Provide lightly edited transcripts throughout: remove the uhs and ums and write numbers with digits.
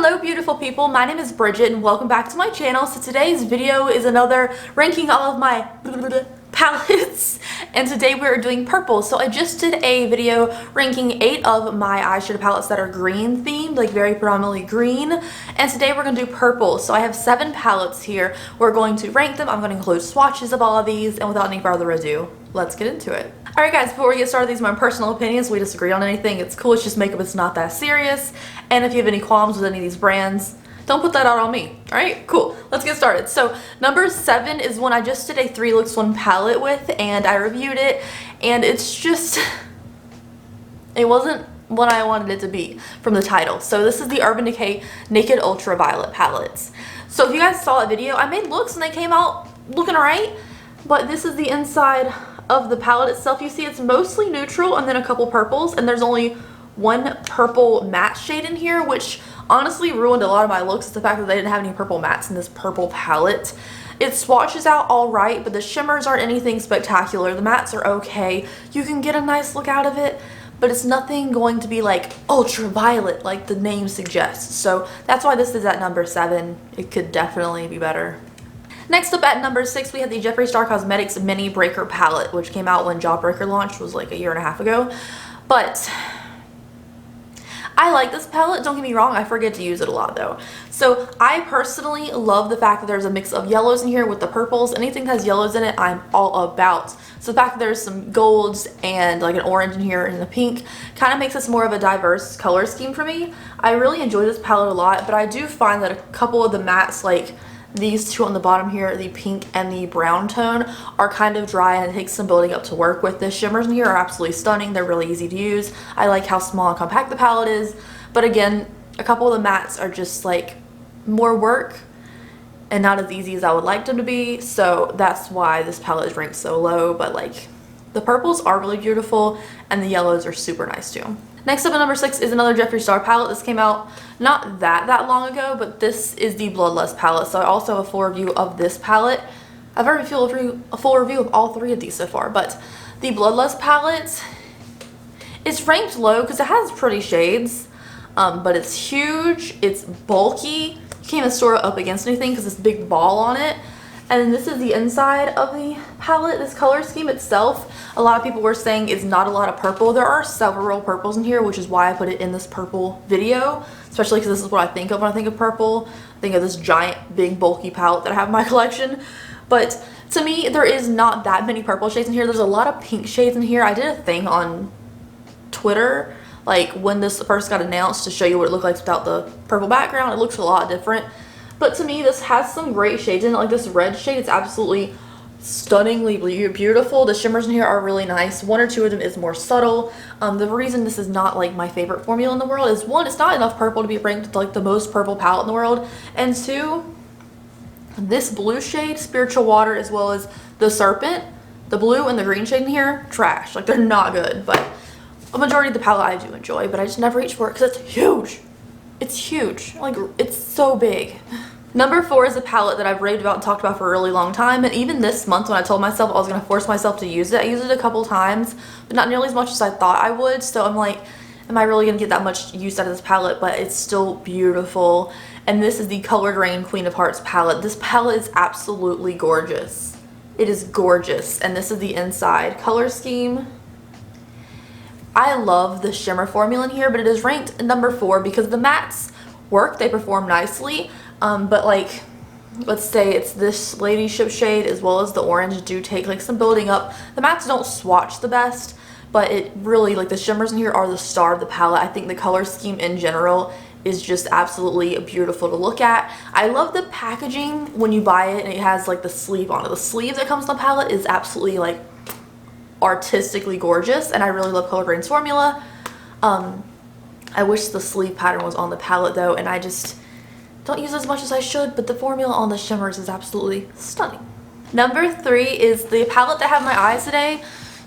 Hello beautiful people, my name is Bridget and welcome back to my channel. So today's video is another ranking all of my palettes, and today we're doing purple. So I just did a video ranking 8 of my eyeshadow palettes that are green themed, like very predominantly green, and today we're going to do purple. So I have 7 palettes here. We're going to rank them. I'm going to include swatches of all of these, and without any further ado, let's get into it. Alright guys, before we get started, these are my personal opinions. We disagree on anything. It's cool, it's just makeup, it's not that serious. And if you have any qualms with any of these brands, don't put that out on me. Alright, cool. Let's get started. So number 7 is one I just did a 3 looks 1 palette with, and I reviewed it, and it's just, it wasn't what I wanted it to be from the title. So this is the Urban Decay Naked Ultraviolet palettes. So if you guys saw a video, I made looks and they came out looking alright, but this is the inside of the palette itself. You see it's mostly neutral and then a couple purples, and there's only one purple matte shade in here, which honestly ruined a lot of my looks. It's the fact that they didn't have any purple mattes in this purple palette. It swatches out alright, but the shimmers aren't anything spectacular. The mattes are okay. You can get a nice look out of it, but it's nothing going to be like ultraviolet like the name suggests. So that's why this is at number 7. It could definitely be better. Next up at number 6, we have the Jeffree Star Cosmetics Minibreaker palette, which came out when Jawbreaker launched, was like a year and a half ago. But I like this palette, don't get me wrong, I forget to use it a lot though. So I personally love the fact that there's a mix of yellows in here with the purples. Anything that has yellows in it, I'm all about. So the fact that there's some golds and like an orange in here and the pink kind of makes this more of a diverse color scheme for me. I really enjoy this palette a lot, but I do find that a couple of the mattes, like these two on the bottom here, the pink and the brown tone, are kind of dry and it takes some building up to work with. The shimmers in here are absolutely stunning. They're really easy to use. I like how small and compact the palette is, but again, a couple of the mattes are just like more work and not as easy as I would like them to be, so that's why this palette is ranked so low. But like, the purples are really beautiful and the yellows are super nice too. Next up at number 6 is another Jeffree Star palette. This came out not that long ago, but this is the Bloodlust palette. So I also have a full review of this palette. I've already a full review of all 3 of these so far, but the Bloodlust palette, it's ranked low because it has pretty shades, but it's huge, it's bulky. You can't even store it up against anything because this big ball on it. And then this is the inside of the palette. This color scheme itself, a lot of people were saying is not a lot of purple. There are several purples in here, which is why I put it in this purple video, especially because this is what I think of when I think of purple. I think of this giant, big, bulky palette that I have in my collection. But to me, there is not that many purple shades in here. There's a lot of pink shades in here. I did a thing on Twitter, like when this first got announced, to show you what it looked like without the purple background. It looks a lot different. But to me, this has some great shades in it. Like this red shade, it's absolutely stunningly beautiful. The shimmers in here are really nice. 1 or 2 of them is more subtle. The reason this is not like my favorite formula in the world is 1, it's not enough purple to be ranked like the most purple palette in the world. And 2, this blue shade, Spiritual Water, as well as the Serpent, the blue and the green shade in here, trash. Like they're not good. But a majority of the palette I do enjoy, but I just never reach for it because it's huge. It's huge. Like, it's so big. Number 4 is a palette that I've raved about and talked about for a really long time, and even this month when I told myself I was going to force myself to use it, I used it a couple times, but not nearly as much as I thought I would. So I'm like, am I really going to get that much use out of this palette? But it's still beautiful. And this is the Colored Rain Queen of Hearts palette. This palette is absolutely gorgeous. It is gorgeous. And this is the inside color scheme. I love the shimmer formula in here, but it is ranked number 4 because the mattes work, they perform nicely, but like, let's say it's this ladyship shade as well as the orange do take like some building up. The mattes don't swatch the best, but it really, like the shimmers in here are the star of the palette. I think the color scheme in general is just absolutely beautiful to look at. I love the packaging when you buy it and it has like the sleeve on it. The sleeve that comes in the palette is absolutely like artistically gorgeous, and I really love Colored Rain's formula. I wish the sleeve pattern was on the palette though, and I just don't use it as much as I should, but the formula on the shimmers is absolutely stunning. Number 3 is the palette that I have in my eyes today.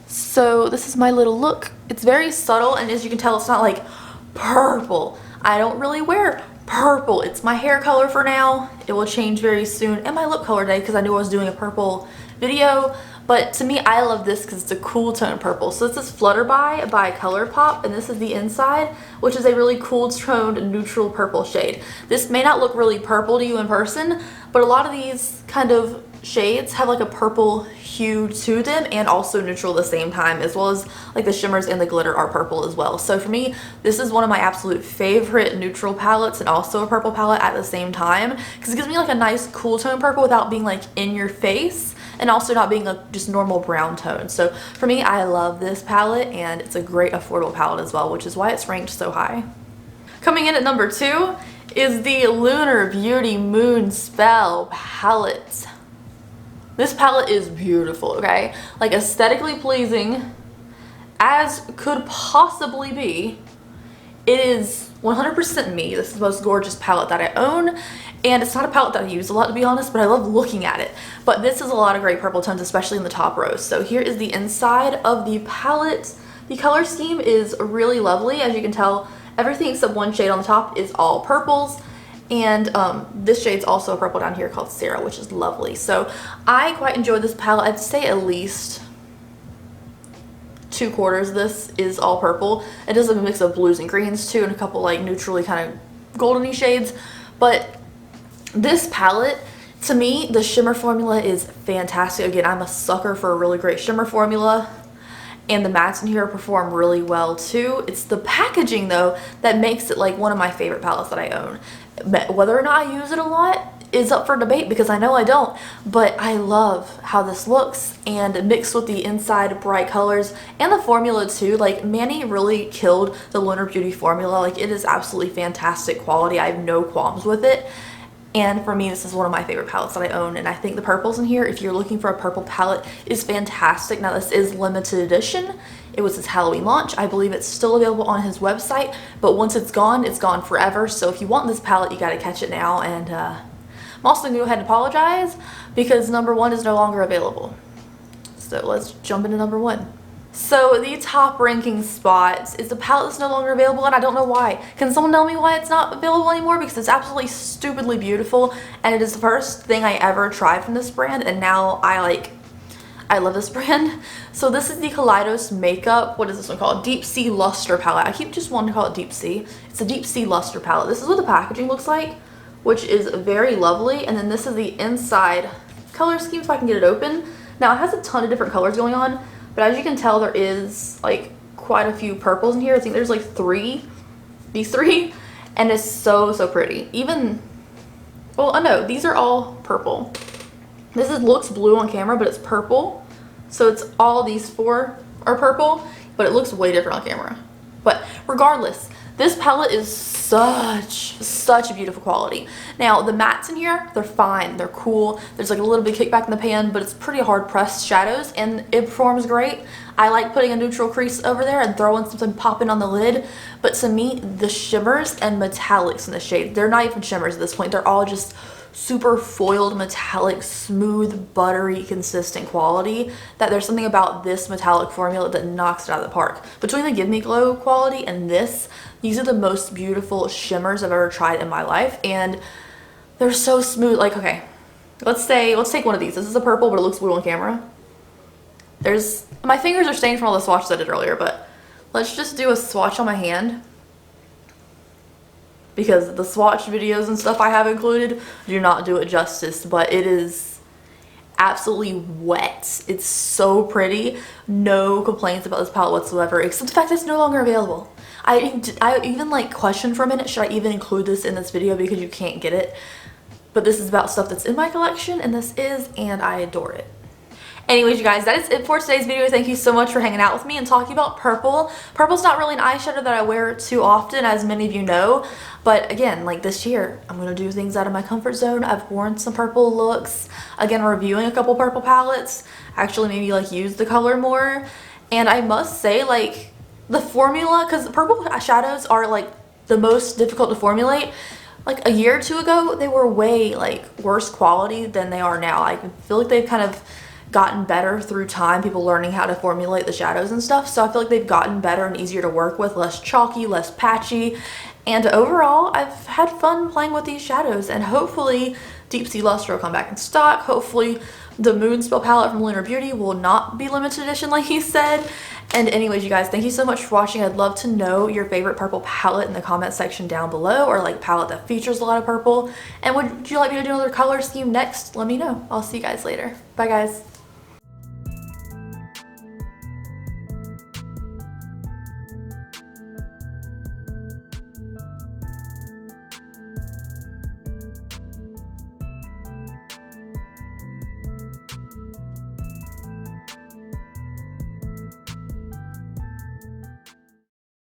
So this is my little look. It's very subtle, and as you can tell, it's not like purple. I don't really wear purple. It's my hair color for now. It will change very soon, and my lip color today because I knew I was doing a purple video. But to me, I love this because it's a cool tone purple. So this is Flutterby by Colourpop, and this is the inside, which is a really cool toned neutral purple shade. This may not look really purple to you in person, but a lot of these kind of shades have like a purple hue to them and also neutral at the same time, as well as like the shimmers and the glitter are purple as well. So for me, this is one of my absolute favorite neutral palettes and also a purple palette at the same time, because it gives me like a nice cool tone purple without being like in your face and also not being a just normal brown tone. So for me, I love this palette, and it's a great affordable palette as well, which is why it's ranked so high. Coming in at number 2 is the Lunar Beauty Moon Spell palette. This palette is beautiful, okay? Like aesthetically pleasing as could possibly be. It is 100% me. This is the most gorgeous palette that I own, and it's not a palette that I use a lot, to be honest, but I love looking at it. But this is a lot of great purple tones, especially in the top rows. So here is the inside of the palette. The color scheme is really lovely. As you can tell, everything except one shade on the top is all purples. And this shade's also a purple down here called Sarah, which is lovely. So I quite enjoy this palette. I'd say at least 2/4 of this is all purple. It does a mix of blues and greens too, and a couple like neutrally kind of goldeny shades. But this palette, to me, the shimmer formula is fantastic. Again, I'm a sucker for a really great shimmer formula, and the mattes in here perform really well too. It's the packaging though that makes it like one of my favorite palettes that I own. Whether or not I use it a lot is up for debate, because I know I don't, but I love how this looks, and mixed with the inside bright colors and the formula too. Like Manny really killed the Lunar Beauty formula. Like it is absolutely fantastic quality. I have no qualms with it. And for me, this is one of my favorite palettes that I own, and I think the purples in here, if you're looking for a purple palette, is fantastic. Now this is limited edition. It was his Halloween launch. I believe it's still available on his website, but once it's gone forever. So if you want this palette, you gotta catch it now. And I'm also gonna go ahead and apologize because number 1 is no longer available. So let's jump into number 1. So the top ranking spot is the palette that's no longer available, and I don't know why. Can someone tell me why it's not available anymore? Because it's absolutely stupidly beautiful, and it is the first thing I ever tried from this brand, and now I love this brand. So this is the Kaleidos Makeup, what is this one called? Deep Sea Luster palette. I keep just wanting to call it Deep Sea. It's a Deep Sea Luster palette. This is what the packaging looks like, which is very lovely. And then this is the inside color scheme, if I can get it open. Now it has a ton of different colors going on, but as you can tell, there is like quite a few purples in here. I think there's like these three, and it's so pretty. Even, well, no, these are all purple. This looks blue on camera, but it's purple. So it's all these 4 are purple, but it looks way different on camera. But regardless, this palette is such a beautiful quality. Now the mattes in here, they're fine, they're cool. There's like a little bit of kickback in the pan, but it's pretty hard pressed shadows, and it performs great. I like putting a neutral crease over there and throwing something popping on the lid. But to me, the shimmers and metallics in the shade, they're not even shimmers at this point. They're all just super foiled metallic, smooth, buttery, consistent quality, that there's something about this metallic formula that knocks it out of the park. Between the Give Me Glow quality and this, these are the most beautiful shimmers I've ever tried in my life, and they're so smooth. Like, okay, let's take one of these. This is a purple, but it looks blue on camera. My fingers are stained from all the swatches I did earlier, but let's just do a swatch on my hand, because the swatch videos and stuff I have included do not do it justice. But it is absolutely wet. It's so pretty. No complaints about this palette whatsoever, except the fact that it's no longer available. I even like questioned for a minute, should I even include this in this video, because you can't get it. But this is about stuff that's in my collection, and this is, and I adore it. Anyways, you guys, that is it for today's video. Thank you so much for hanging out with me and talking about purple. Purple's not really an eyeshadow that I wear too often, as many of you know. But again, like this year, I'm going to do things out of my comfort zone. I've worn some purple looks. Again, reviewing a couple purple palettes. Actually, maybe like use the color more. And I must say, like, the formula, because purple shadows are like the most difficult to formulate. Like a year or 2 ago, they were way like worse quality than they are now. I feel like they've kind of gotten better through time, people learning how to formulate the shadows and stuff. So I feel like they've gotten better and easier to work with, less chalky, less patchy. And overall, I've had fun playing with these shadows, and hopefully Deep Sea Luster will come back in stock. Hopefully the Moonspell palette from Lunar Beauty will not be limited edition like he said. And anyways, you guys, thank you so much for watching. I'd love to know your favorite purple palette in the comment section down below, or like palette that features a lot of purple. And would you like me to do another color scheme next? Let me know. I'll see you guys later. Bye guys.